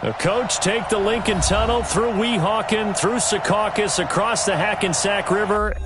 The coach take the Lincoln Tunnel through Weehawken, through Secaucus, across the Hackensack River.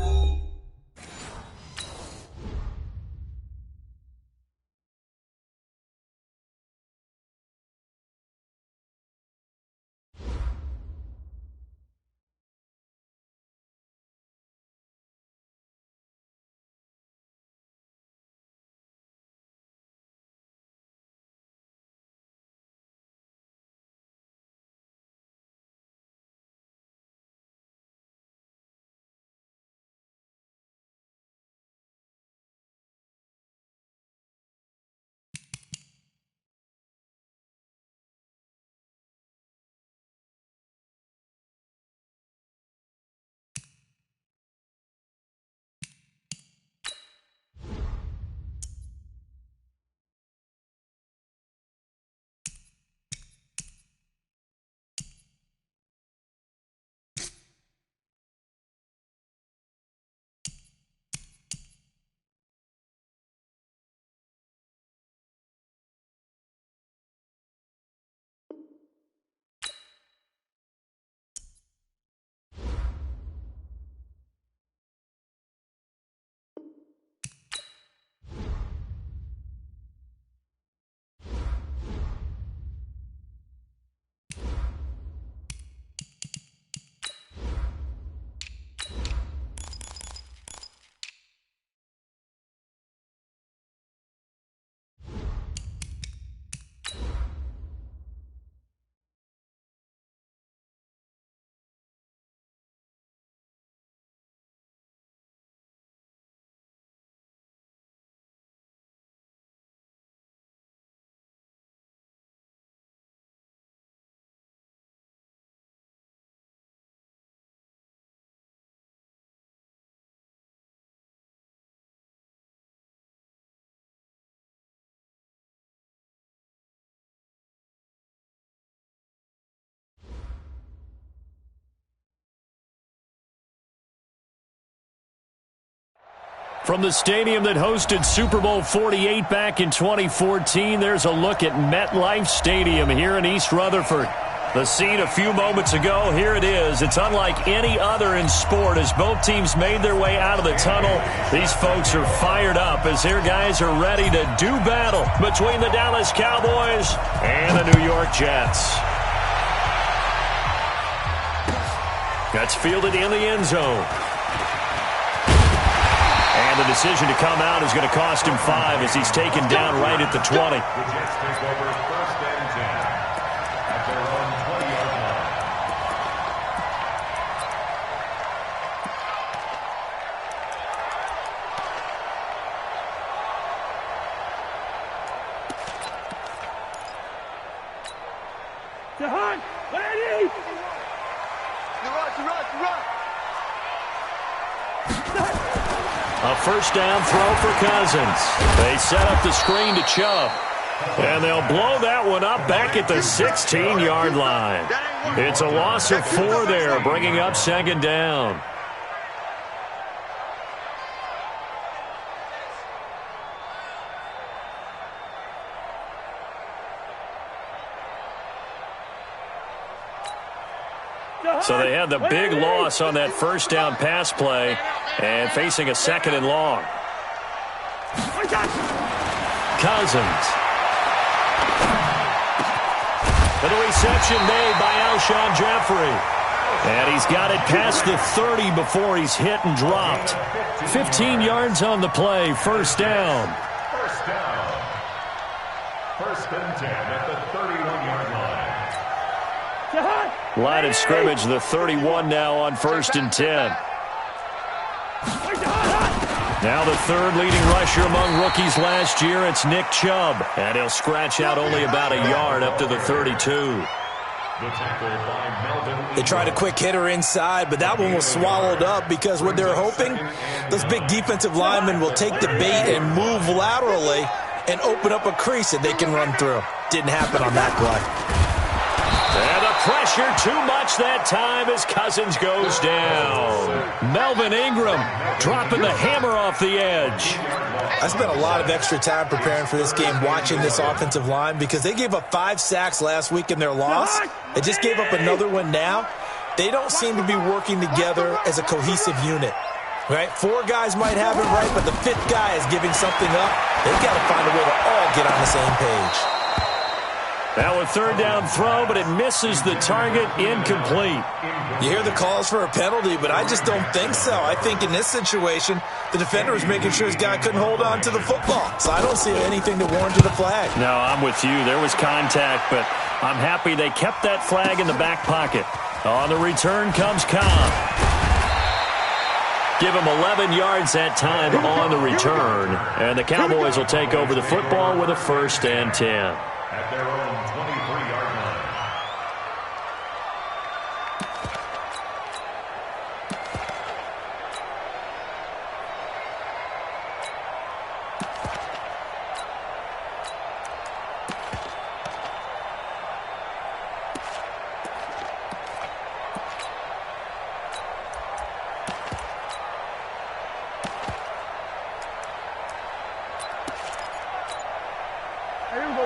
From the stadium that hosted Super Bowl 48 back in 2014, there's a look at MetLife Stadium here in East Rutherford. The scene a few moments ago, here it is. It's unlike any other in sport as both teams made their way out of the tunnel. These folks are fired up as their guys are ready to do battle between the Dallas Cowboys and the New York Jets. That's fielded in the end zone. And the decision to come out is going to cost him 5 as he's taken down right at the 20. The Jets take over 1st and 10 at their own 20-yard line. Jahan, ready? A first down throw for Cousins. They set up the screen to Chubb. And they'll blow that one up back at the 16-yard line. It's a loss of 4 there, bringing up 2nd down. So they had the big loss on that first down pass play and facing a 2nd and long. Cousins. And the reception made by Alshon Jeffrey. And he's got it past the 30 before he's hit and dropped. 15 yards on the play, first down. First down. 1st and 10 at the 31-yard line. Line of scrimmage, the 31 now on 1st and 10. Now the 3rd leading rusher among rookies last year, it's Nick Chubb. And he'll scratch out only about a yard up to the 32. They tried a quick hitter inside, but that one was swallowed up because what they're hoping, those big defensive linemen will take the bait and move laterally and open up a crease that they can run through. Didn't happen on that play. And the pressure too much that time as Cousins goes down. Melvin Ingram dropping the hammer off the edge. I spent a lot of extra time preparing for this game watching this offensive line because they gave up 5 sacks last week in their loss. They just gave up another one now. They don't seem to be working together as a cohesive unit. Right? 4 guys might have it right, but the 5th guy is giving something up. They've got to find a way to all get on the same page. Now a third down throw, but it misses the target, incomplete. You hear the calls for a penalty, but I just don't think so. I think in this situation, the defender was making sure his guy couldn't hold on to the football. So I don't see anything to warrant a flag. No, I'm with you. There was contact, but I'm happy they kept that flag in the back pocket. On the return comes Cobb. Give him 11 yards that time on the return. And the Cowboys will take over the football with a 1st and 10. At their own 23-yard line.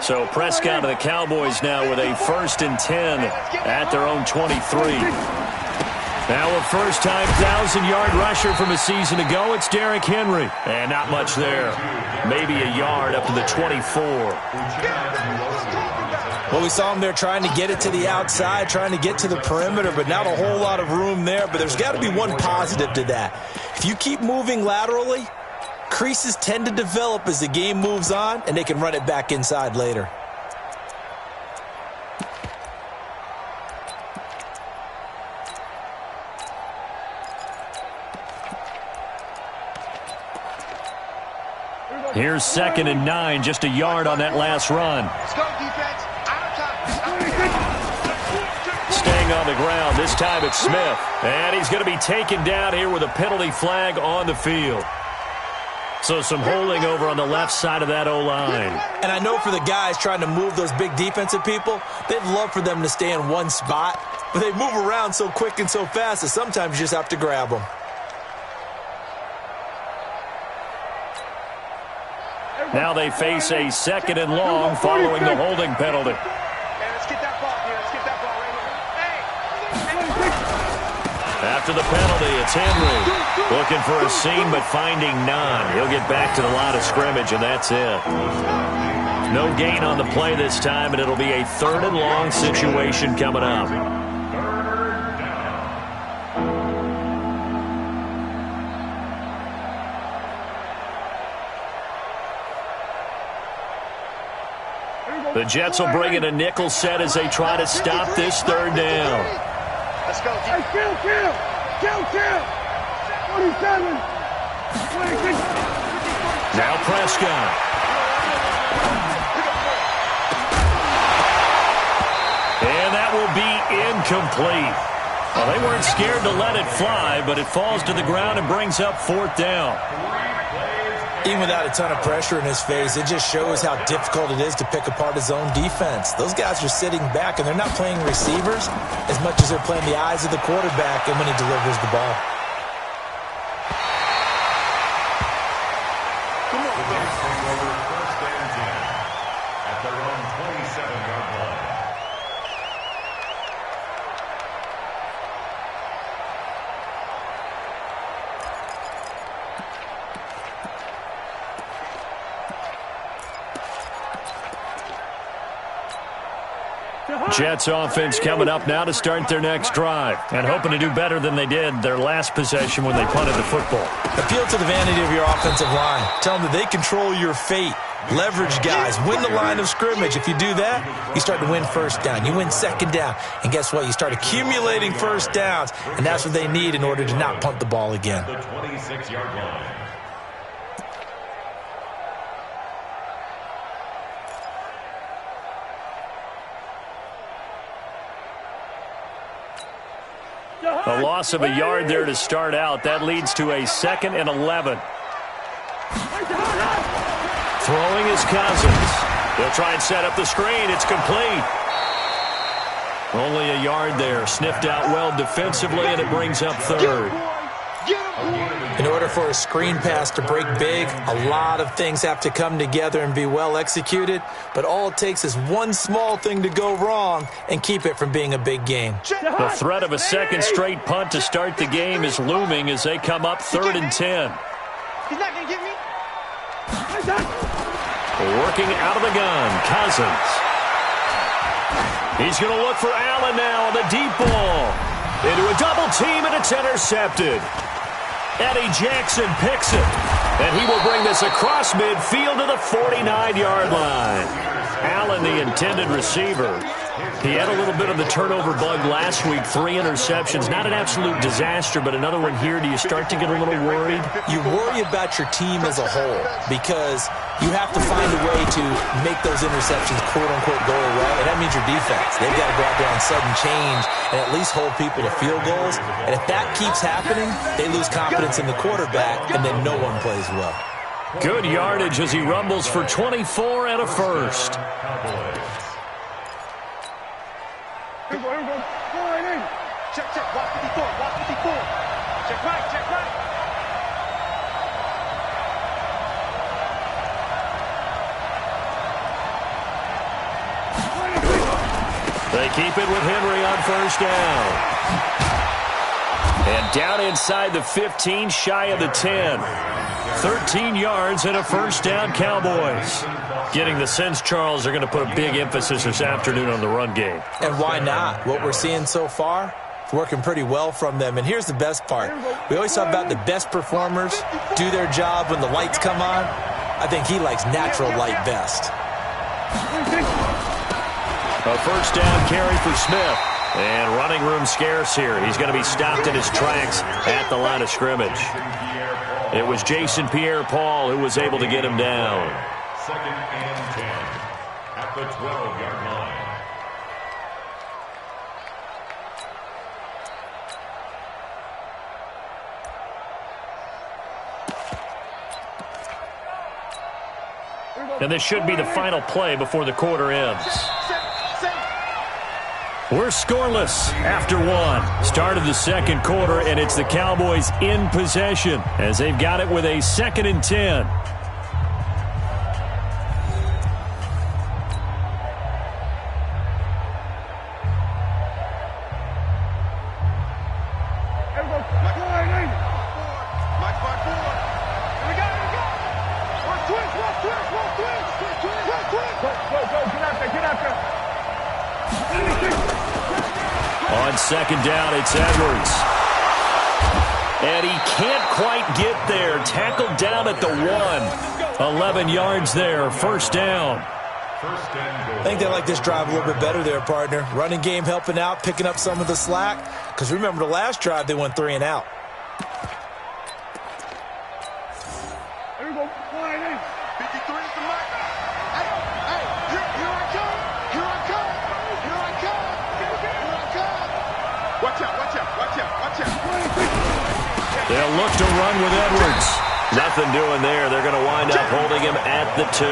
So Prescott and the Cowboys now with a 1st and 10 at their own 23. Now a first-time 1,000-yard rusher from a season ago. It's Derrick Henry. And not much there. Maybe a yard up to the 24. Well, we saw him there trying to get it to the outside, trying to get to the perimeter, but not a whole lot of room there. But there's got to be one positive to that. If you keep moving laterally, creases tend to develop as the game moves on, and they can run it back inside later. Here's 2nd and 9, just a yard on that last run. Let's go, defense. Staying on the ground, this time it's Smith. And he's going to be taken down here with a penalty flag on the field. So some holding over on the left side of that O-line. And I know for the guys trying to move those big defensive people, they'd love for them to stay in one spot. But they move around so quick and so fast that sometimes you just have to grab them. Now they face a 2nd and long following the holding penalty. Let's get that ball here. Let's get that ball right here. After the penalty, it's Henry. Looking for a seam, but finding none. He'll get back to the line of scrimmage, and that's it. No gain on the play this time, and it'll be a 3rd and long situation coming up. The Jets will bring in a nickel set as they try to stop this 3rd down. Let's go, Hey, kill! 27! 26! Now Prescott. And that will be incomplete. Well, they weren't scared to let it fly, but it falls to the ground and brings up 4th down. Even without a ton of pressure in his face, it just shows how difficult it is to pick apart his own defense. Those guys are sitting back, and they're not playing receivers as much as they're playing the eyes of the quarterback and when he delivers the ball. At their own 27-yard line. Jets offense coming up now to start their next drive and hoping to do better than they did their last possession when they punted the football. Appeal to the vanity of your offensive line. Tell them that they control your fate. Leverage guys. Win the line of scrimmage. If you do that, you start to win 1st down. You win 2nd down. And guess what? You start accumulating 1st downs. And that's what they need in order to not punt the ball again. The 26-yard line. A loss of a yard there to start out. That leads to a 2nd and 11. Throwing is Cousins. He'll try and set up the screen. It's complete. Only a yard there. Sniffed out well defensively, and it brings up third. In order for a screen pass to break big, a lot of things have to come together and be well executed, but all it takes is one small thing to go wrong and keep it from being a big gain. The threat of a second straight punt to start the game is looming as they come up 3rd and 10. He's not going to get me. Working out of the gun, Cousins. He's going to look for Allen now on the deep ball. Into a double team, and it's intercepted. Eddie Jackson picks it, and he will bring this across midfield to the 49-yard line. Allen, the intended receiver. He had a little bit of the turnover bug last week, 3 interceptions. Not an absolute disaster, but another one here. Do you start to get a little worried? You worry about your team as a whole because you have to find a way to make those interceptions, quote-unquote, go away, and that means your defense. They've got to go out there on sudden change and at least hold people to field goals, and if that keeps happening, they lose confidence in the quarterback, and then no one plays well. Good yardage as he rumbles for 24 and a first. Here we go. Go right in. Check, walk 54, walk 54. Check right, check right. They keep it with Henry on first down. And down inside the 15, shy of the 10. 13 yards and a first down, Cowboys. Getting the sense, Charles, they're going to put a big emphasis this afternoon on the run game. And why not? What we're seeing so far, it's working pretty well from them. And here's the best part. We always talk about the best performers do their job when the lights come on. I think he likes natural light best. A first down carry for Smith. And running room scarce here. He's going to be stopped in his tracks at the line of scrimmage. It was Jason Pierre-Paul who was able to get him down. 2nd and 10 at the 12-yard line. And this should be the final play before the quarter ends. We're scoreless after one. Start of the second quarter, and it's the Cowboys in possession as they've got it with a 2nd and 10. On second down, it's Edwards. And he can't quite get there. Tackled down at the 1. 11 yards there. First down. I think they like this drive a little bit better there, partner. Running game helping out, picking up some of the slack. Because remember, the last drive, they went 3 and out. Here we go. Go right in. 53 is the mark. Hey, here I come. Here I come. Here I come. Here I come. Watch out, watch out, watch out, watch out. They'll look to run with Edwards. Nothing doing there. They're going to wind up holding him at the 2.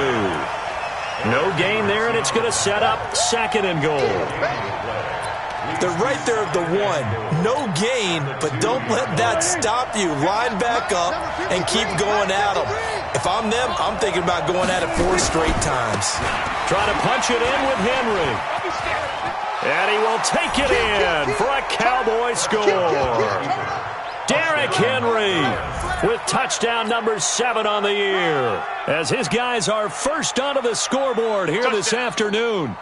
No gain there, and it's going to set up 2nd and goal. They're right there at the 1. No gain, but don't let that stop you. Line back up and keep going at them. If I'm them, I'm thinking about going at it 4 straight times. Trying to punch it in with Henry. And he will take it in for a Cowboy score. Derrick Henry with touchdown number 7 on the year, as his guys are first onto the scoreboard here this afternoon.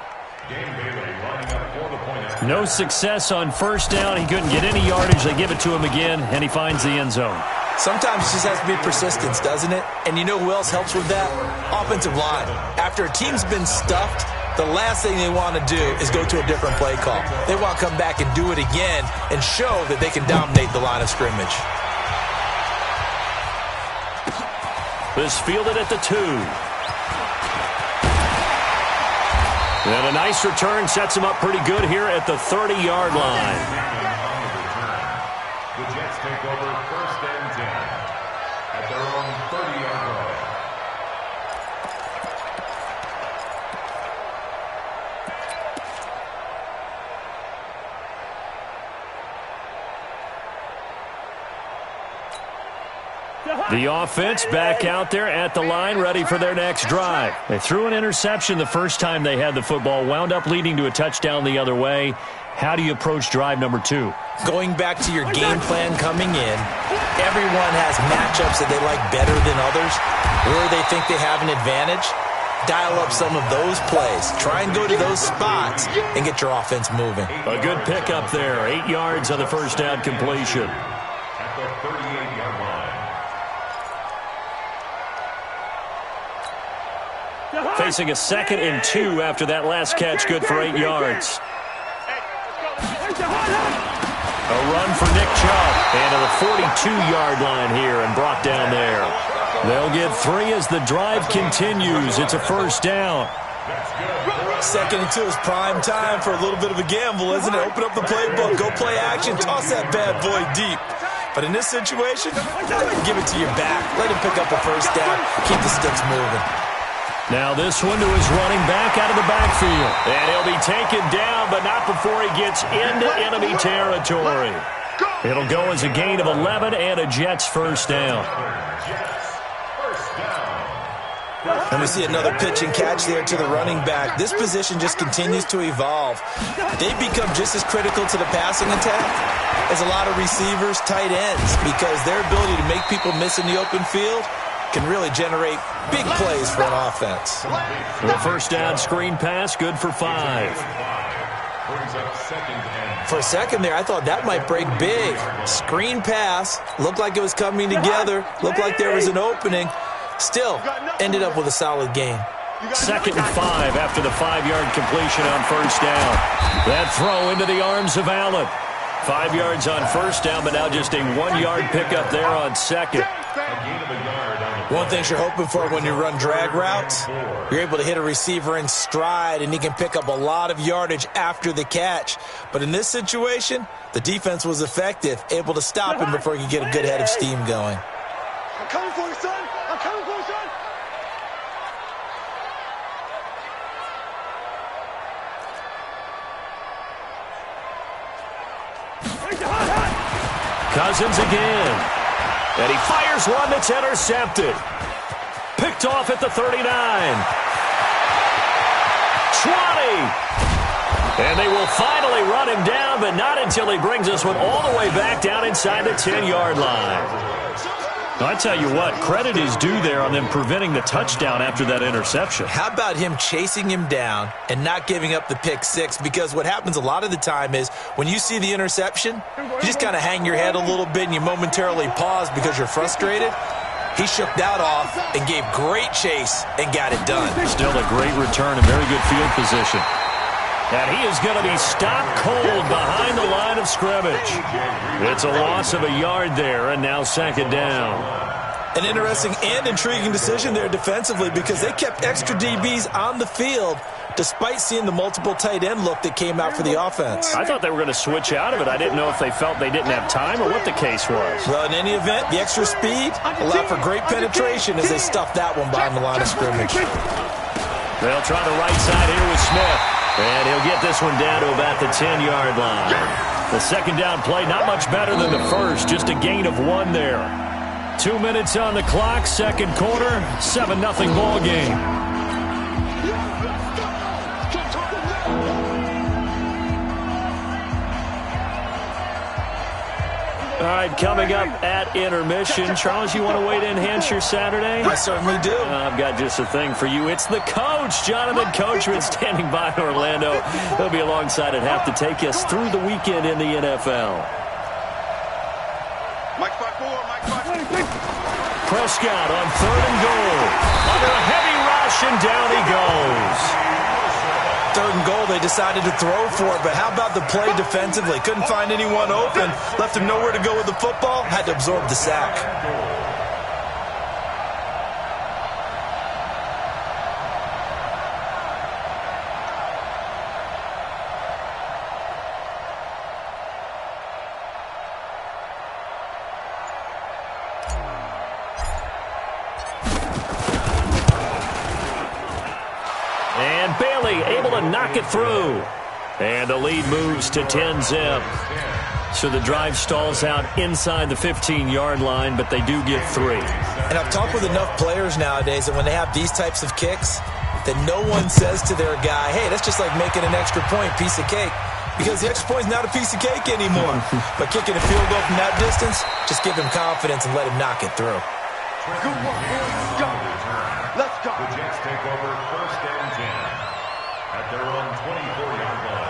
No success on first down. He couldn't get any yardage. They give it to him again, and he finds the end zone. Sometimes it just has to be persistence, doesn't it? And you know who else helps with that? Offensive line. After a team's been stuffed, the last thing they want to do is go to a different play call. They want to come back and do it again and show that they can dominate the line of scrimmage. This fielded at the 2. And a nice return sets him up pretty good here at the 30-yard line. The Jets take over 1st and 10 at their own 30-yard line. The offense back out there at the line, ready for their next drive. They threw an interception the first time they had the football, wound up leading to a touchdown the other way. How do you approach drive number 2? Going back to your game plan coming in, everyone has matchups that they like better than others, where they think they have an advantage. Dial up some of those plays. Try and go to those spots and get your offense moving. A good pickup there. 8 yards on the first down completion. At the 38-yard line. Facing a 2nd and 2 after that last catch, good for 8 yards. A run for Nick Chubb, and to the 42-yard line here and brought down there. They'll get 3 as the drive continues. It's a first down. 2nd and 2 is prime time for a little bit of a gamble, isn't it? Open up the playbook, go play action, toss that bad boy deep. But in this situation, give it to your back. Let him pick up a first down. Keep the sticks moving. Now this one to his running back out of the backfield. And he'll be taken down, but not before he gets into enemy territory. It'll go as a gain of 11 and a Jets first down. And we see another pitch and catch there to the running back. This position just continues to evolve. They become just as critical to the passing attack as a lot of receivers, tight ends, because their ability to make people miss in the open field can really generate big plays for an offense. The first down screen pass, good for 5. For a second there, I thought that might break big. Screen pass, looked like it was coming together, looked like there was an opening. Still, ended up with a solid gain. 2nd and 5 after the 5-yard completion on first down. That throw into the arms of Allen. 5 yards on first down, but now just a 1-yard pickup there on 2nd. One thing you're hoping for when you run drag routes, you're able to hit a receiver in stride, and he can pick up a lot of yardage after the catch. But in this situation, the defense was effective, able to stop him before he could get a good head of steam going. I'm coming for you, son. I'm coming for you, son. Cousins again. And he fires one that's intercepted. Picked off at the 39. 20. And they will finally run him down, but not until he brings this one all the way back down inside the 10-yard line. I tell you what, credit is due there on them preventing the touchdown after that interception. How about him chasing him down and not giving up the pick six? Because what happens a lot of the time is when you see the interception, you just kind of hang your head a little bit and you momentarily pause because you're frustrated. He shook that off and gave great chase and got it done. Still a great return and very good field position. And he is going to be stopped cold behind the line of scrimmage. It's a loss of a yard there, and now second down. An interesting and intriguing decision there defensively because they kept extra DBs on the field despite seeing the multiple tight end look that came out for the offense. I thought they were going to switch out of it. I didn't know if they felt they didn't have time or what the case was. Well, in any event, the extra speed allowed for great penetration as they stuffed that one behind the line of scrimmage. They'll try the right side here with Smith. And he'll get this one down to about the 10-yard line. The second down play, not much better than the first, just a gain of 1 there. 2 minutes on the clock, second quarter, 7-0 ball game. All right, coming up at intermission. Charles, you want to wait to enhance your Saturday? I certainly do. I've got just a thing for you. It's the coach, Jonathan Coachman, standing by in Orlando. He'll be alongside at half to take us through the weekend in the NFL. Mike 5-4, Mike 5-4. Prescott on 3rd and goal. Under a heavy rush, and down he goes. 3rd and goal, they decided to throw for it, but how about the play defensively? Couldn't find anyone open, left him nowhere to go with the football, had to absorb the sack. And Bailey able to knock it through. And the lead moves to 10-zip. So the drive stalls out inside the 15-yard line, but they do get 3. And I've talked with enough players nowadays that when they have these types of kicks, that no one says to their guy, hey, that's just like making an extra point, piece of cake. Because the extra point is not a piece of cake anymore. But kicking a field goal from that distance, just give him confidence and let him knock it through. Good one, boys. Go. Let's go. The Jets take over 1st and 10 at their own 24-yard line.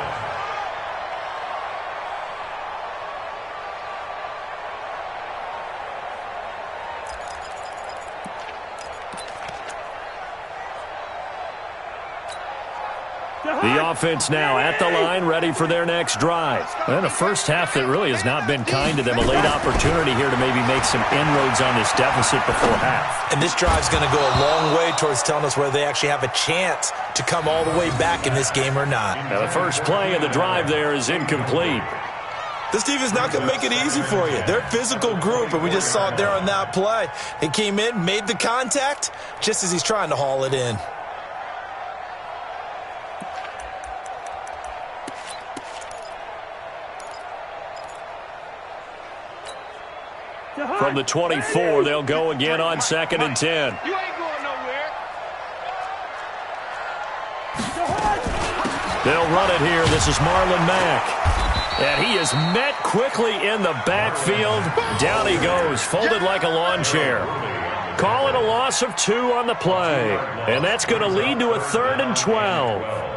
The offense now at the line, ready for their next drive. And a first half that really has not been kind to them. A late opportunity here to maybe make some inroads on this deficit before half. And this drive's going to go a long way towards telling us whether they actually have a chance to come all the way back in this game or not. Now the first play of the drive there is incomplete. This defense is not going to make it easy for you. They're a physical group, and we just saw it there on that play. He came in, made the contact, just as he's trying to haul it in. From the 24, they'll go again on 2nd and 10. You ain't going nowhere. They'll run it here. This is Marlon Mack. And he is met quickly in the backfield. Down he goes, folded like a lawn chair. Call it a loss of 2 on the play. And that's going to lead to a 3rd and 12.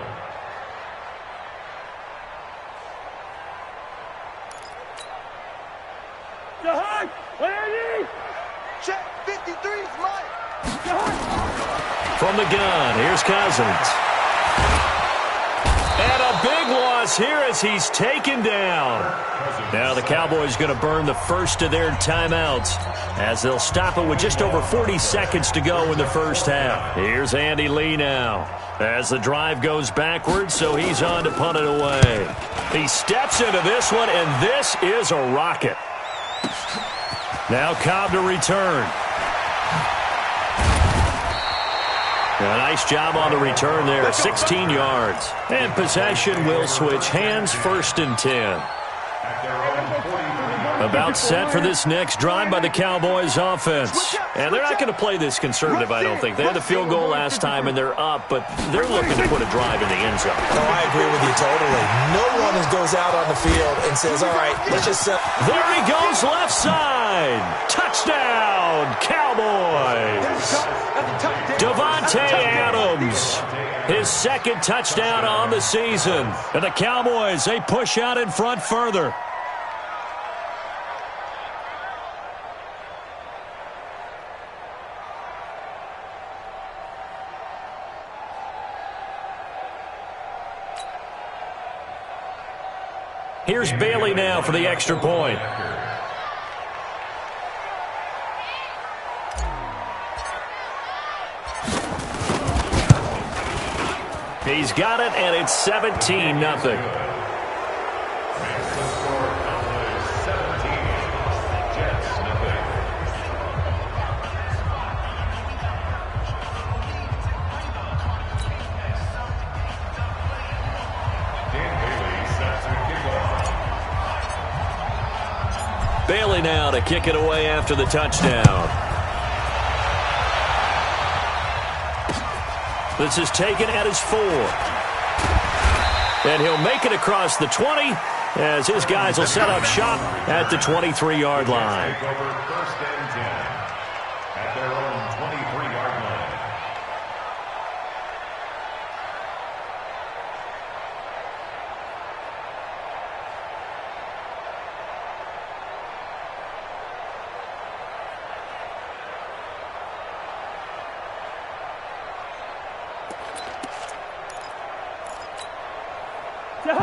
Check 53 is mine. From the gun, here's Cousins. And a big loss here as he's taken down. Now the Cowboys going to burn the first of their timeouts as they'll stop it with just over 40 seconds to go in the first half. Here's Andy Lee now as the drive goes backwards, so he's on to punt it away. He steps into this one, and this is a rocket. Now Cobb to return. A nice job on the return there, 16 yards. And possession will switch hands, 1st and 10. About set for this next drive by the Cowboys offense. And they're not going to play this conservative, I don't think. They had the field goal last time, and they're up, but they're looking to put a drive in the end zone. No, I agree with you totally. No one goes out on the field and says, all right, let's just set. There he goes, left side. Touchdown, Cowboys. Devontae Adams, his 2nd touchdown on the season. And the Cowboys, they push out in front further. Here's Bailey now for the extra point. He's got it, and it's 17-0. Bailey now to kick it away after the touchdown. This is taken at his 4. And he'll make it across the 20 as his guys will set up shop at the 23-yard line. Take over 1st and 10 at their own 23-yard line.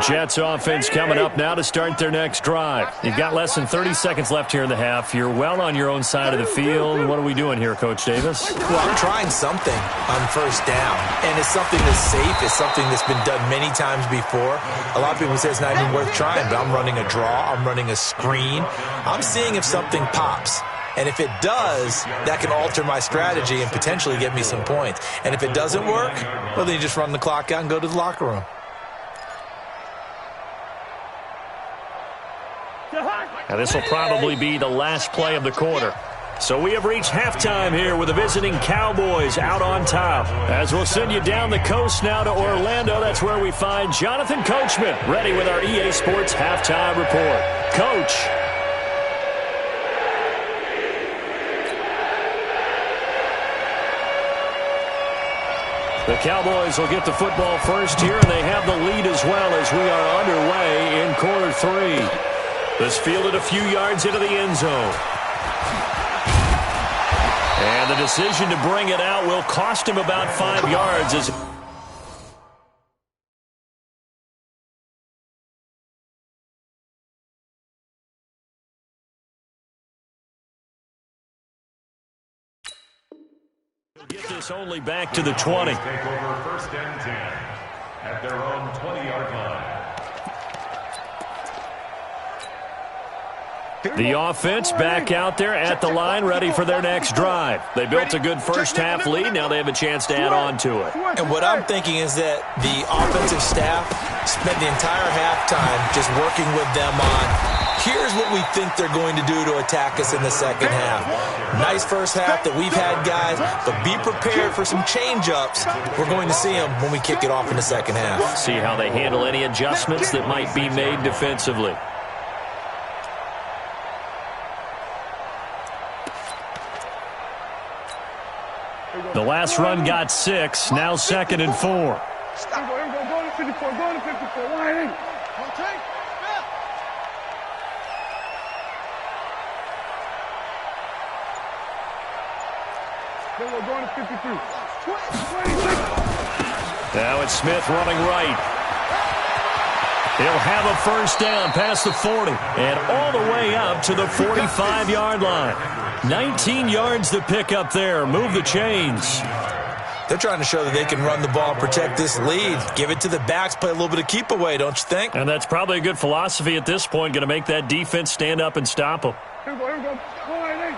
Jets offense coming up now to start their next drive. You've got less than 30 seconds left here in the half. You're well on your own side of the field. What are we doing here, Coach Davis? Well, I'm trying something on 1st down, and it's something that's safe. It's something that's been done many times before. A lot of people say it's not even worth trying, but I'm running a draw. I'm running a screen. I'm seeing if something pops. And if it does, that can alter my strategy and potentially get me some points. And if it doesn't work, well, then you just run the clock out and go to the locker room. And this will probably be the last play of the quarter. So we have reached halftime here with the visiting Cowboys out on top. As we'll send you down the coast now to Orlando, that's where we find Jonathan Coachman ready with our EA Sports halftime report. Coach. The Cowboys will get the football first here, and they have the lead as well as we are underway in quarter three. This fielded a few yards into the end zone. And the decision to bring it out will cost him about 5 yards as he'll get this only back to the 20. Take over first and 10 at their own 20-yard line. The offense back out there at the line, ready for their next drive. They built a good first-half lead. Now they have a chance to add on to it. And what I'm thinking is that the offensive staff spent the entire halftime just working with them on, here's what we think they're going to do to attack us in the second half. Nice first half that we've had, guys, but be prepared for some change-ups. We're going to see them when we kick it off in the second half. See how they handle any adjustments that might be made defensively. The last run got 6, now 2nd and 4. Go to 54, go to 54. Line in. Okay. Then we're going to 53. 26. Now it's Smith running right. He'll have a first down past the 40 and all the way up to the 45-yard line. 19 yards to pick up there. Move the chains. They're trying to show that they can run the ball and protect this lead. Give it to the backs, play a little bit of keep away, don't you think? And that's probably a good philosophy at this point, going to make that defense stand up and stop them. Here we go. Line in.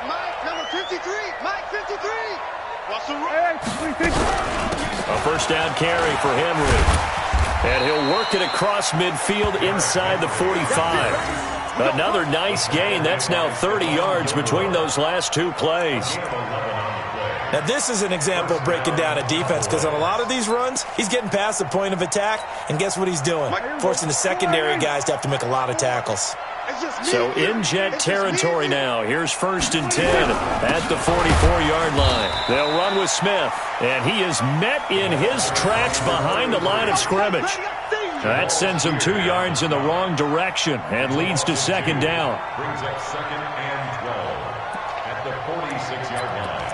Mike, number 53. Mike, 53. Russell A first down carry for Henry. And he'll work it across midfield inside the 45. Another nice gain. That's now 30 yards between those last two plays. Now, this is an example of breaking down a defense because on a lot of these runs, he's getting past the point of attack, and guess what he's doing? Forcing the secondary guys to have to make a lot of tackles. So in jet territory now. Here's 1st and 10 at the 44-yard line. They'll run with Smith, and he is met in his tracks behind the line of scrimmage. That sends him 2 yards in the wrong direction and leads to 2nd down. Brings up 2nd and 12 at the 46-yard line.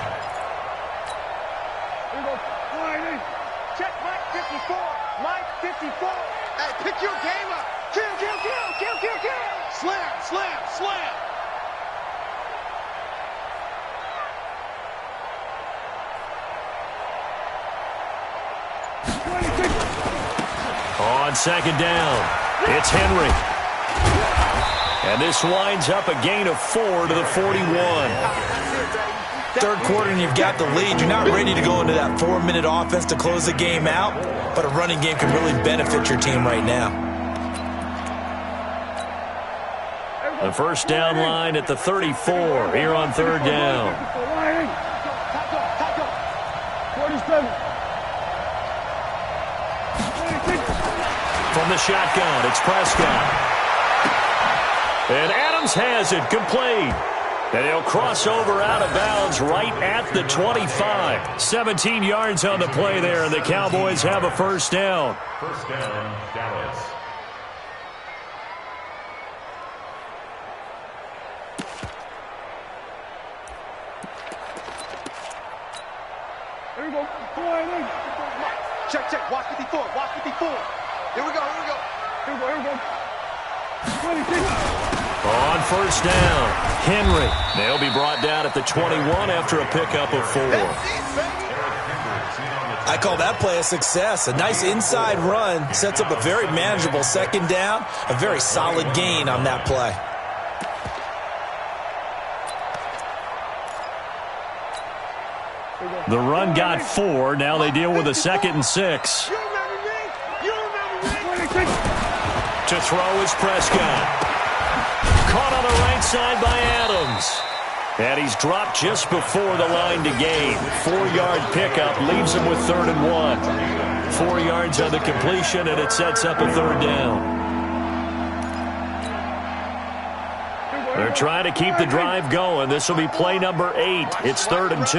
Here we go. Line in. Check Mike 54. Mike 54. Hey, pick your game up. Kill, kill, kill, kill, kill, kill. Slam, slam, slam. On 2nd down, it's Henry. And this winds up a gain of 4 to the 41. Third quarter and you've got the lead. You're not ready to go into that 4-minute offense to close the game out, but a running game can really benefit your team right now. The first down line at the 34 here on 3rd down. 47. From the shotgun, it's Prescott. And Adams has it complete. And he'll cross over out of bounds right at the 25. 17 yards on the play there, and the Cowboys have a first down. First down, Dallas. Here we go. Line in. Check, check. Watch 54. Watch 54. Here we go. Here we go. Here we go. Here we go. 26. On 1st down, Henry. They'll be brought down at the 21 after a pickup of 4. I call that play a success. A nice inside run sets up a very manageable 2nd down. A very solid gain on that play. The run got 4. Now they deal with a 2nd and 6. You remember me? You remember me? 26. To throw is Prescott. Caught on the right side by Adams. And he's dropped just before the line to gain. 4-yard pickup leaves him with 3rd and 1. 4 yards on the completion, and it sets up a 3rd down. They're trying to keep the drive going. This will be play number 8. It's 3rd and 2.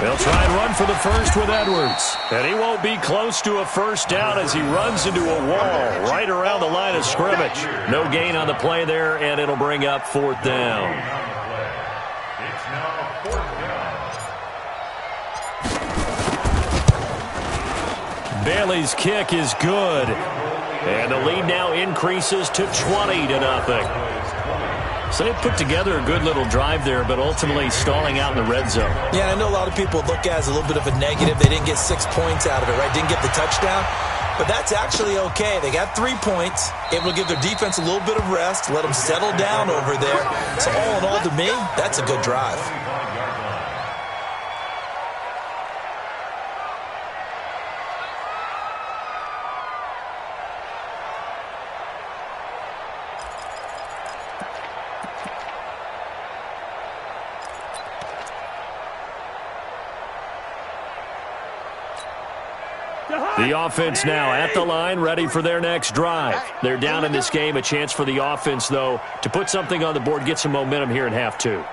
They'll try and run for the first with Edwards. And he won't be close to a first down as he runs into a wall right around the line of scrimmage. No gain on the play there, and it'll bring up 4th down. It's now 4th down. Bailey's kick is good. And the lead now increases to 20-0. So they put together a good little drive there, but ultimately stalling out in the red zone. Yeah, and I know a lot of people look at it as a little bit of a negative. They didn't get 6 points out of it, right? Didn't get the touchdown. But that's actually okay. They got 3 points, able to give their defense a little bit of rest, let them settle down over there. So all in all, to me, that's a good drive. The offense now at the line, ready for their next drive. They're down in this game. A chance for the offense, though, to put something on the board, get some momentum here in half 2.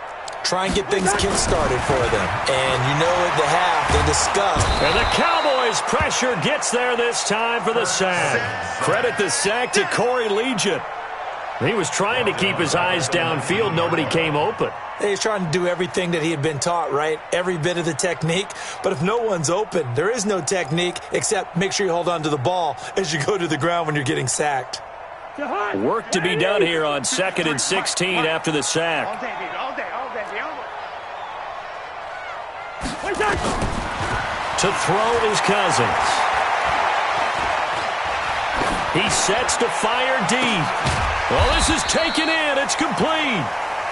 Try and get things kick-started for them. And you know at the half, they discussed. And the Cowboys' pressure gets there this time for the sack. Credit the sack to Corey Legion. He was trying to keep his eyes downfield. Nobody came open. He's trying to do everything that he had been taught, right? Every bit of the technique. But if no one's open, there is no technique except make sure you hold on to the ball as you go to the ground when you're getting sacked. Work to be done here on 2nd and 16 after the sack. To throw is Cousins. He sets to fire deep. Well, this is taken in. It's complete.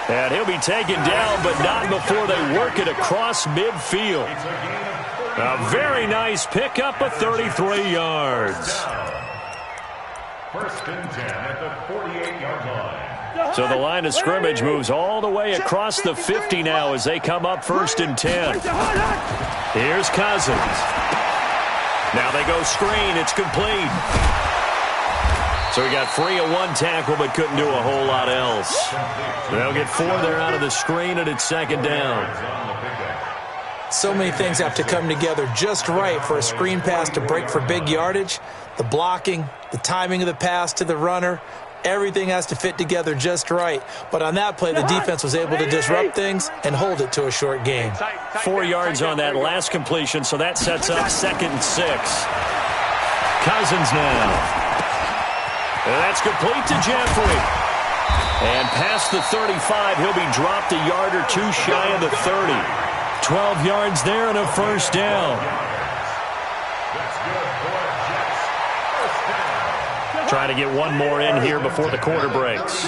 And he'll be taken down, but not before they work it across midfield. A very nice pickup of 33 yards. 1st and 10 at the 48-yard line. So the line of scrimmage moves all the way across the 50 now as they come up 1st and 10. Here's Cousins. Now they go screen. It's complete. So he got free of 1 tackle but couldn't do a whole lot else. They'll get 4 there out of the screen, and it's 2nd down. So many things have to come together just right for a screen pass to break for big yardage. The blocking, the timing of the pass to the runner, everything has to fit together just right. But on that play, the defense was able to disrupt things and hold it to a short game. 4 yards on that last completion, so that sets up 2nd and 6. Cousins now. And that's complete to Jeffrey. And past the 35, he'll be dropped a yard or 2 shy of the 30. 12 yards there and a 1st down. Trying to get one more in here before the quarter breaks.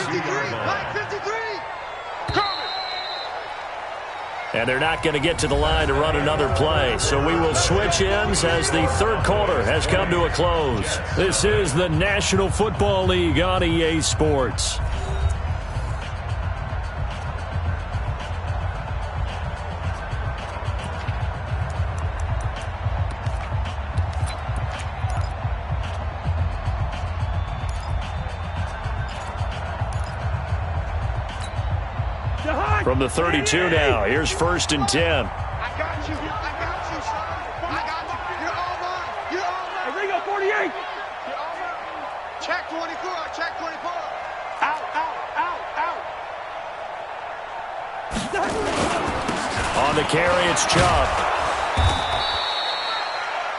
And they're not going to get to the line to run another play. So we will switch ends as the 3rd quarter has come to a close. This is the National Football League on EA Sports. From the 32 now, here's 1st and 10. I got you, son. I got you. You're all mine. You're all mine. Hey, Ringo, 48. You're all mine. Check 24. Check 24. Out. On the carry, it's Chubb.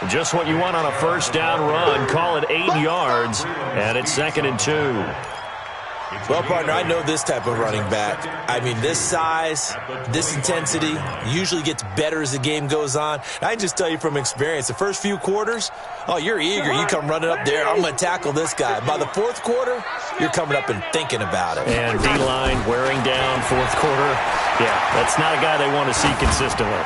Just what you want on a 1st down run. Call it 8 yards, and it's 2nd and 2. Well, partner, I know this type of running back. I mean, this size, this intensity usually gets better as the game goes on. I can just tell you from experience, the first few quarters, oh, you're eager. You come running up there, I'm going to tackle this guy. By the 4th quarter, you're coming up and thinking about it. And D-line wearing down 4th quarter. Yeah, that's not a guy they want to see consistently.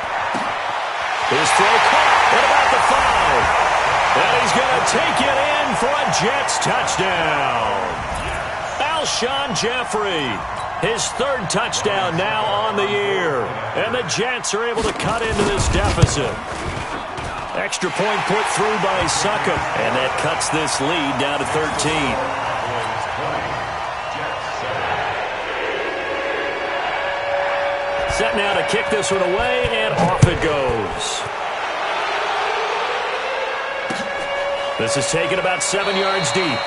His throw caught at about the 5. And he's going to take it in for a Jets touchdown. Alshon Jeffrey, his third touchdown now on the year. And the Jets are able to cut into this deficit. Extra point put through by Succop. And that cuts this lead down to 13. Set now to kick this one away, and off it goes. This is taken about 7 yards deep.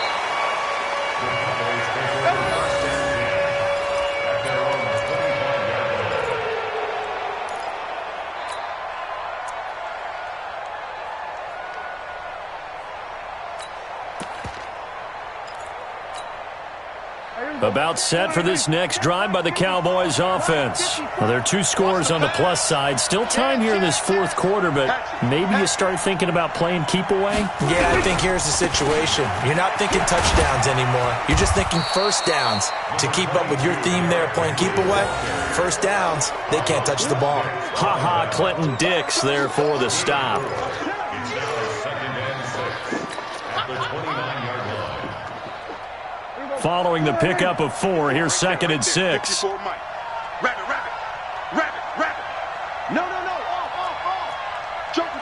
About set for this next drive by the Cowboys offense. Well, there are 2 scores on the plus side. Still time here in this fourth quarter, but maybe you start thinking about playing keep away? Yeah, I think here's the situation. You're not thinking touchdowns anymore. You're just thinking first downs. To keep up with your theme there, playing keep away, first downs, they can't touch the ball. Ha-ha, Clinton Dix there for the stop. Following the pickup of 4, here's 2nd and 6. Rabbit. No. Off. Joker.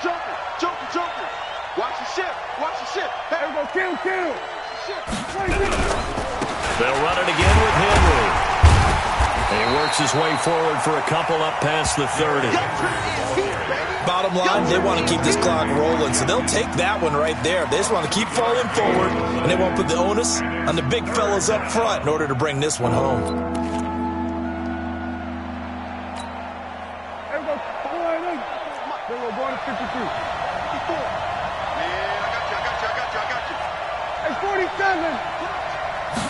Watch the ship. Hey, Go kill. They'll run it again with Henry. He works his way forward for a couple up past the 30. Bottom line, they want to keep this clock rolling, so they'll take that one right there. They just want to keep falling forward, and they won't put the onus on the big fellas up front in order to bring this one home. They will go to 53. 54. Man, I got you. It's 47.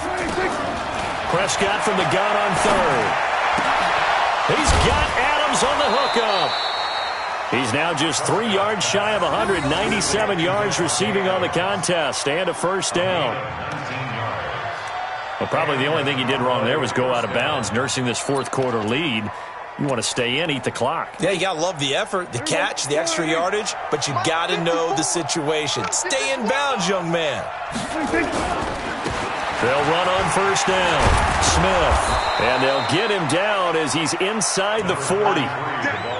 26. Prescott from the gun on 3rd. He's got Adams on the hookup. He's now just 3 yards shy of 197 yards receiving on the contest and a first down. Well, probably the only thing he did wrong there was go out of bounds, nursing this fourth quarter lead. You want to stay in, eat the clock. Yeah, you got to love the effort, the catch, the extra yardage, but you got to know the situation. Stay in bounds, young man. They'll run on first down. Smith. And they'll get him down as he's inside the 40.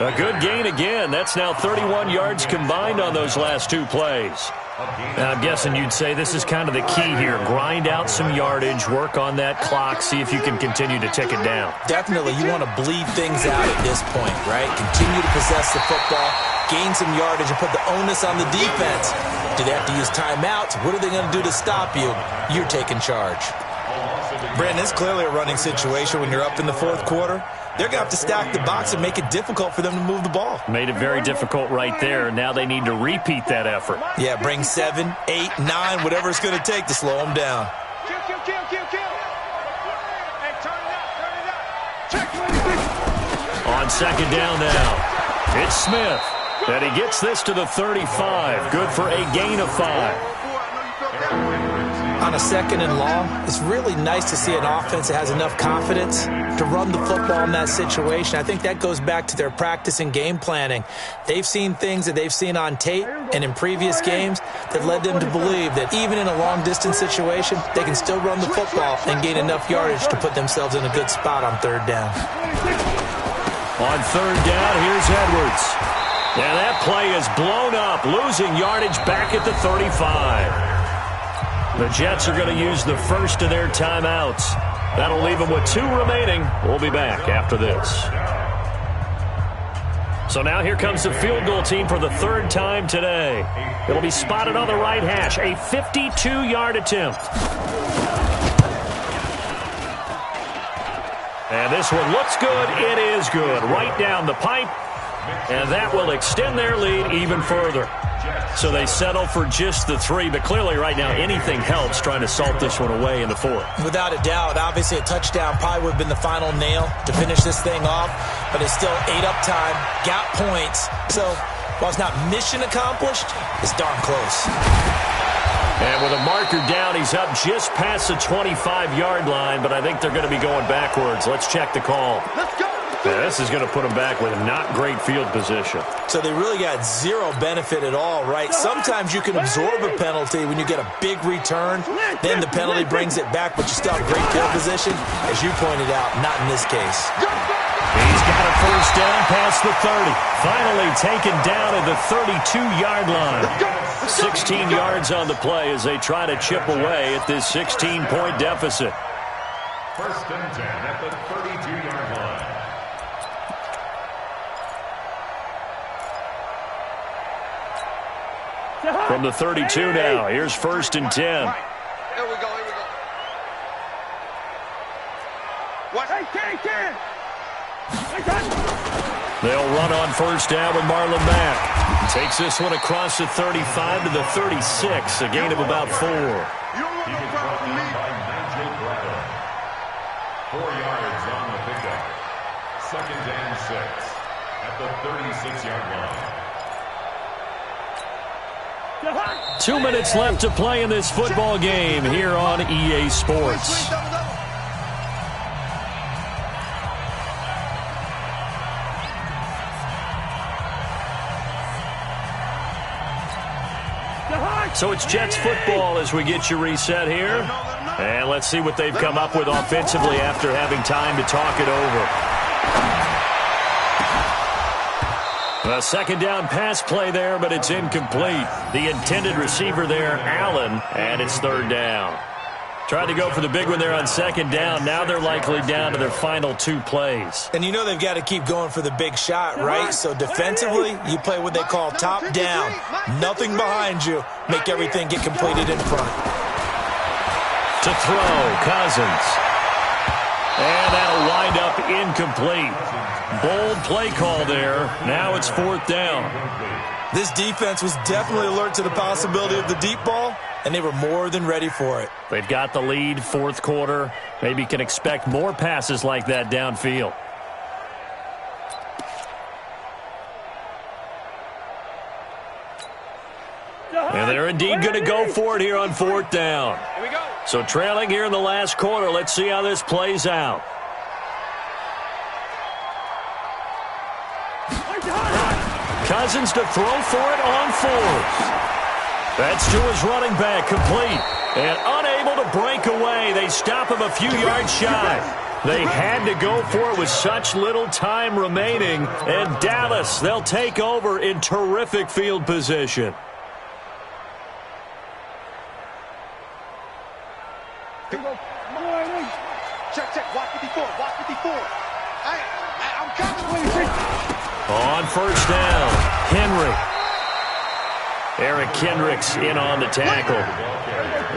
A good gain again. That's now 31 yards combined on those last 2 plays. Now, I'm guessing you'd say this is kind of the key here. Grind out some yardage, work on that clock, see if you can continue to tick it down. Definitely, you want to bleed things out at this point, right? Continue to possess the football, gain some yardage, and put the onus on the defense. Do they have to use timeouts? What are they going to do to stop you? You're taking charge. Brandon, it's clearly a running situation when you're up in the fourth quarter. They're going to have to stack the box and make it difficult for them to move the ball. Made it very difficult right there. Now they need to repeat that effort. Yeah, bring 7, 8, 9, whatever it's going to take to slow them down. Kill. Hey, turn it up. On second down now, it's Smith. And he gets this to the 35. Good for a gain of 5. On a 2nd and long, it's really nice to see an offense that has enough confidence to run the football in that situation. I think that goes back to their practice and game planning. They've seen things that they've seen on tape and in previous games that led them to believe that even in a long-distance situation, they can still run the football and gain enough yardage to put themselves in a good spot on 3rd down. On 3rd down, here's Edwards. And that play is blown up, losing yardage back at the 35. The Jets are going to use the first of their timeouts. That'll leave them with 2 remaining. We'll be back after this. So now here comes the field goal team for the 3rd time today. It'll be spotted on the right hash. A 52-yard attempt. And this one looks good. It is good. Right down the pipe. And that will extend their lead even further. So they settle for just the 3, but clearly right now anything helps trying to salt this one away in the 4th. Without a doubt, obviously a touchdown probably would have been the final nail to finish this thing off, but it's still 8 up time, got points. So while it's not mission accomplished, it's darn close. And with a marker down, he's up just past the 25-yard line, but I think they're going to be going backwards. Let's check the call. Let's go. Yeah, this is going to put them back with not great field position. So they really got zero benefit at all, right? Sometimes you can absorb a penalty when you get a big return. Then the penalty brings it back, but you still have great field position. As you pointed out, not in this case. He's got a first down past the 30. Finally taken down at the 32-yard line. 16 yards on the play as they try to chip away at this 16-point deficit. First and 10 at the 32-yard line. From the 32 now, here's first and 10. Here we go. What? They'll run on first down with Marlon Mack. Takes this one across the 35 to the 36, a gain of about 4. You don't want no problem with me. 4 yards on the pickup. Second and 6 at the 36-yard line. 2 minutes left to play in this football game here on EA Sports. So it's Jets football as we get you reset here. And let's see what they've come up with offensively after having time to talk it over. A second down pass play there, but it's incomplete. The intended receiver there, Allen, and it's third down. Tried to go for the big one there on second down. Now they're likely down to their final 2 plays. And you know they've got to keep going for the big shot, right? So defensively, you play what they call top down. Nothing behind you. Make everything get completed in front. To throw, Cousins. And that'll wind up incomplete. Bold play call there. Now it's fourth down. This defense was definitely alert to the possibility of the deep ball, and they were more than ready for it. They've got the lead, fourth quarter. Maybe can expect more passes like that downfield. And they're indeed going to go for it here on fourth down. Here we go. So trailing here in the last quarter. Let's see how this plays out. Cousins to throw for it on fourth. That's to his running back, complete. And unable to break away. They stop him a few yards shy. They had to go for it with such little time remaining. And Dallas, they'll take over in terrific field position. Check. Watch 54. I'm coming. On first down, Henry. Eric Kendricks in on the tackle.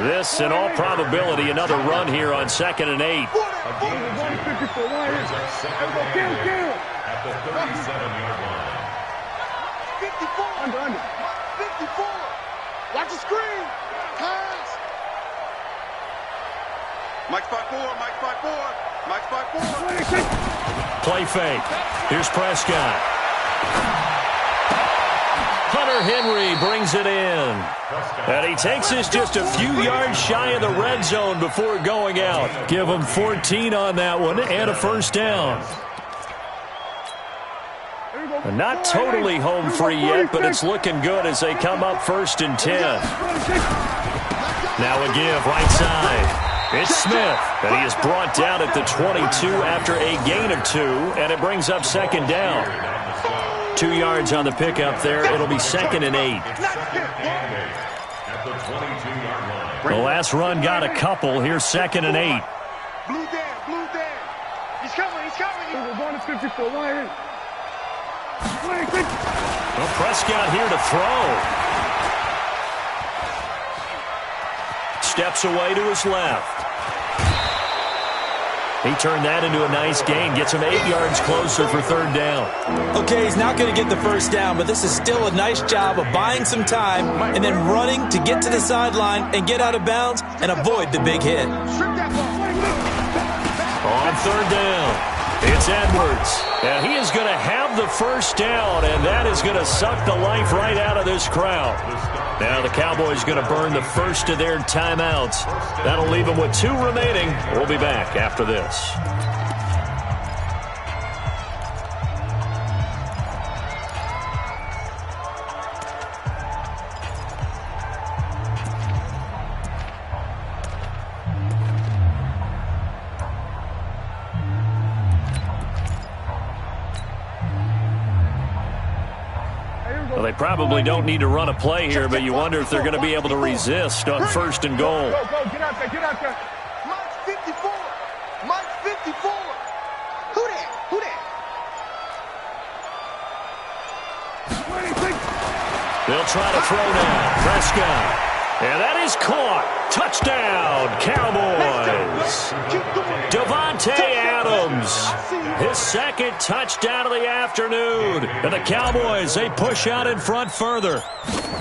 This, in all probability, another run here on 2nd and 8. At the 37-yard line. 54. Under. 54. Watch the screen. Pass. Mike 5-4. Play fake. Here's Prescott. Hunter Henry brings it in. And he takes this just a few yards shy of the red zone before going out. Give him 14 on that one and a first down. Not totally home free yet, but it's looking good as they come up first and 10. Now a give right side. It's Smith, and he is brought down at the 22 after a gain of 2, and it brings up second down. 2 yards on the pickup there. It'll be 2nd and 8. The last run got a couple. Here's 2nd and 8. Blue Dan. He's coming. We're going to 54. Well, Prescott here to throw. Steps away to his left. He turned that into a nice gain. Gets him 8 yards closer for third down. Okay, he's not going to get the first down, but this is still a nice job of buying some time and then running to get to the sideline and get out of bounds and avoid the big hit. On third down, it's Edwards. And he is going to have the first down, and that is going to suck the life right out of this crowd. Now the Cowboys going to burn the first of their timeouts. That'll leave them with 2 remaining. We'll be back after this. they probably don't need to run a play here, but you wonder if they're going to be able to resist on 1st and goal. Go, get out there, get out there. Mike's 54. Mike's 54. Who that? Who that? They'll try to throw now. Prescott. And that is caught. Touchdown, Cowboys. Davante Adams. His 2nd touchdown of the afternoon. And the Cowboys, they push out in front further.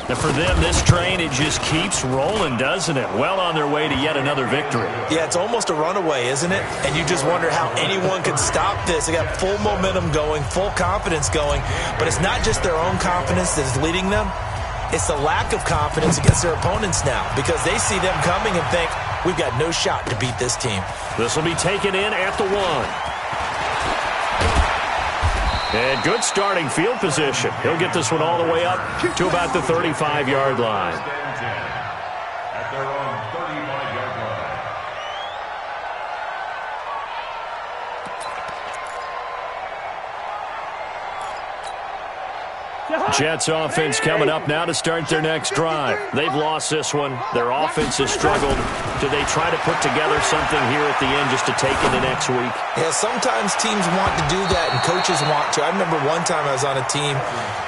And for them, this train, it just keeps rolling, doesn't it? Well on their way to yet another victory. Yeah, it's almost a runaway, isn't it? And you just wonder how anyone could stop this. They got full momentum going, full confidence going. But it's not just their own confidence that's leading them. It's the lack of confidence against their opponents now because they see them coming and think, we've got no shot to beat this team. This will be taken in at the 1. And good starting field position. He'll get this one all the way up to about the 35-yard line. At their own 35-yard line. Jets offense coming up now to start their next drive. They've lost this one. Their offense has struggled. Do they try to put together something here at the end just to take into next week? Yeah, sometimes teams want to do that and coaches want to. I remember one time I was on a team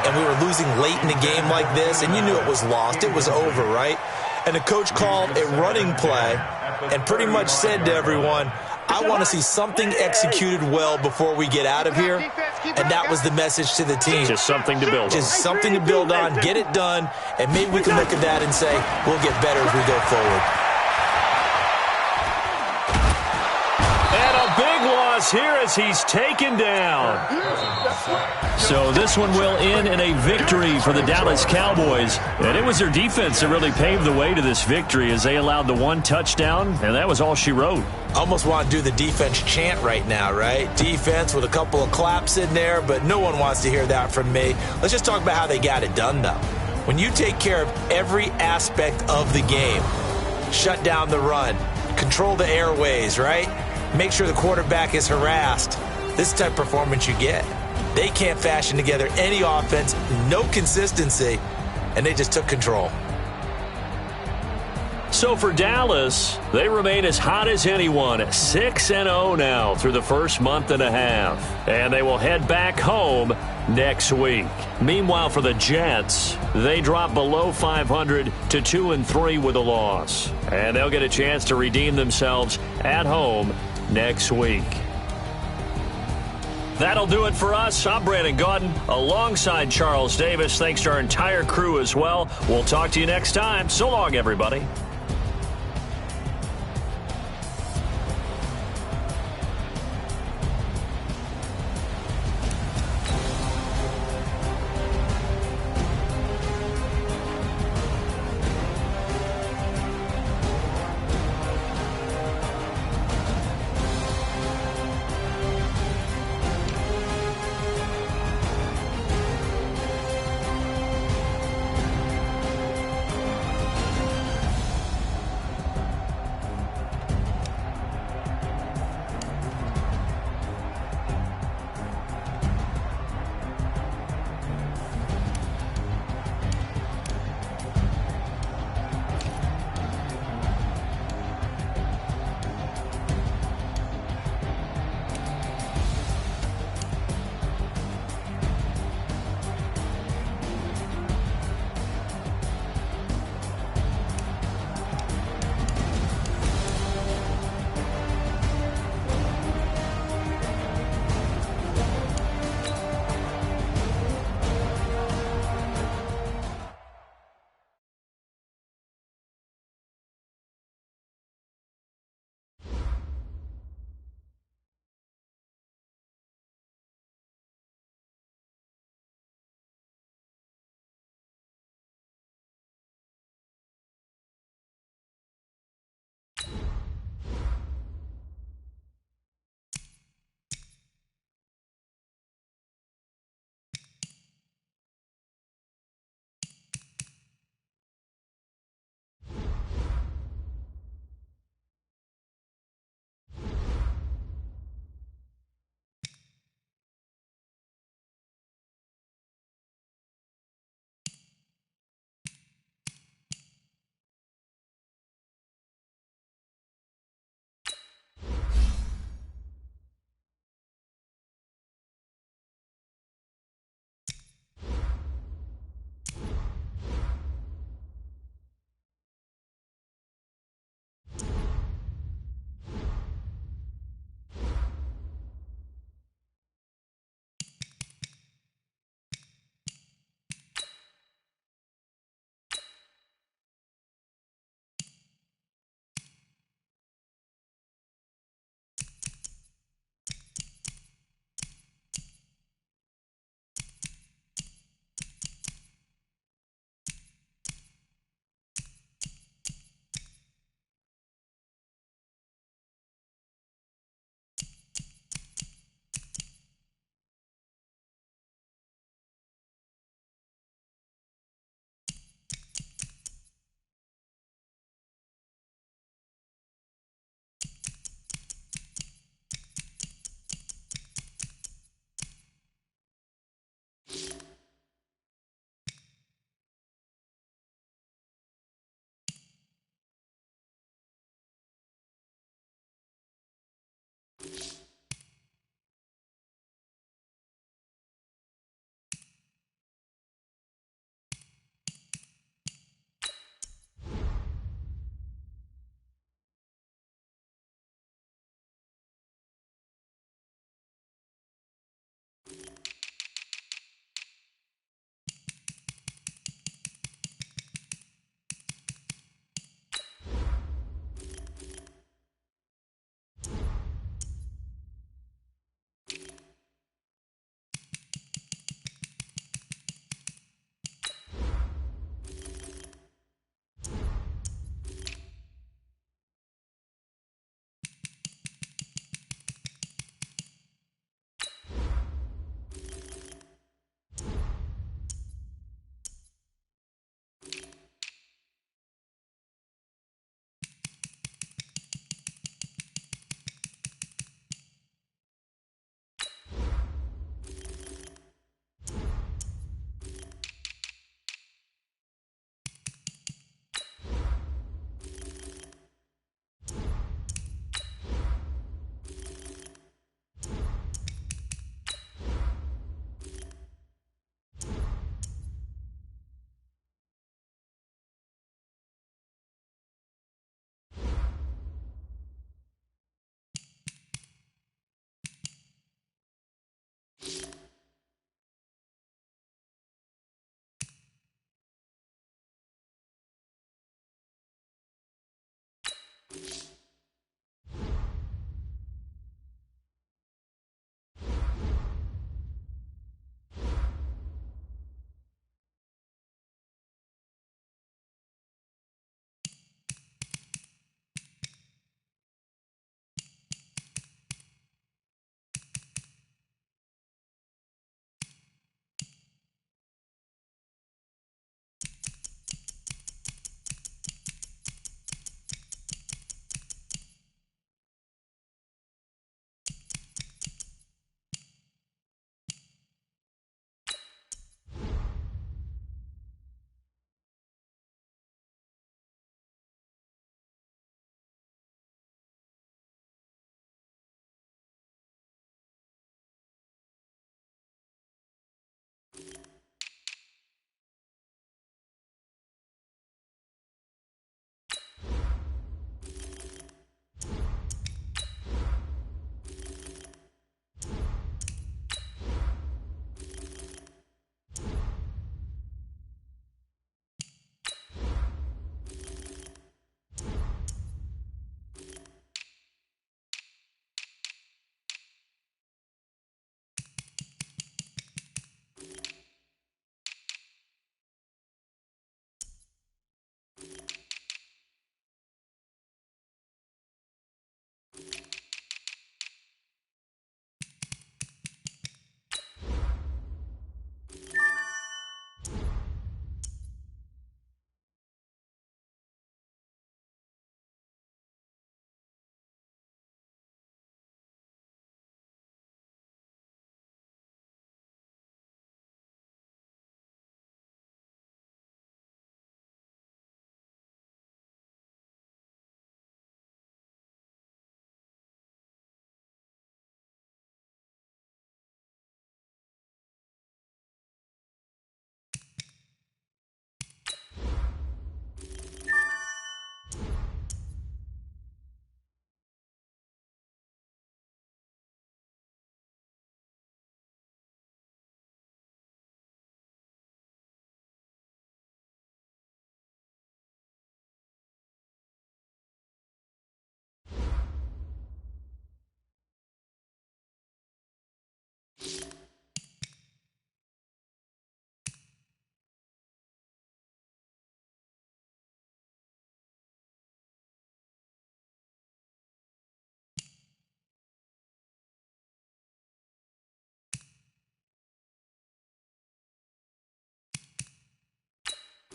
and we were losing late in the game like this and you knew it was lost. It was over, right? And the coach called a running play and pretty much said to everyone, I want to see something executed well before we get out of here. And that was the message to the team. Just something to build on. Just something to build on, get it done, and maybe we can look at that and say, we'll get better as we go forward. And a big loss here as he's taken down. So this one will end in a victory for the Dallas Cowboys. And it was their defense that really paved the way to this victory as they allowed the 1 touchdown, and that was all she wrote. Almost want to do the defense chant right now, right? Defense with a couple of claps in there, but no one wants to hear that from me. Let's just talk about how they got it done, though. When you take care of every aspect of the game, shut down the run, control the airways, right? Make sure the quarterback is harassed. This is the type of performance you get. They can't fashion together any offense, no consistency, and they just took control. So for Dallas, they remain as hot as anyone at 6-0 now through the first month and a half. And they will head back home next week. Meanwhile, for the Jets, they drop below 500 to 2-3 with a loss. And they'll get a chance to redeem themselves at home next week. That'll do it for us. I'm Brandon Gaudin alongside Charles Davis. Thanks to our entire crew as well. We'll talk to you next time. So long, everybody.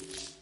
it.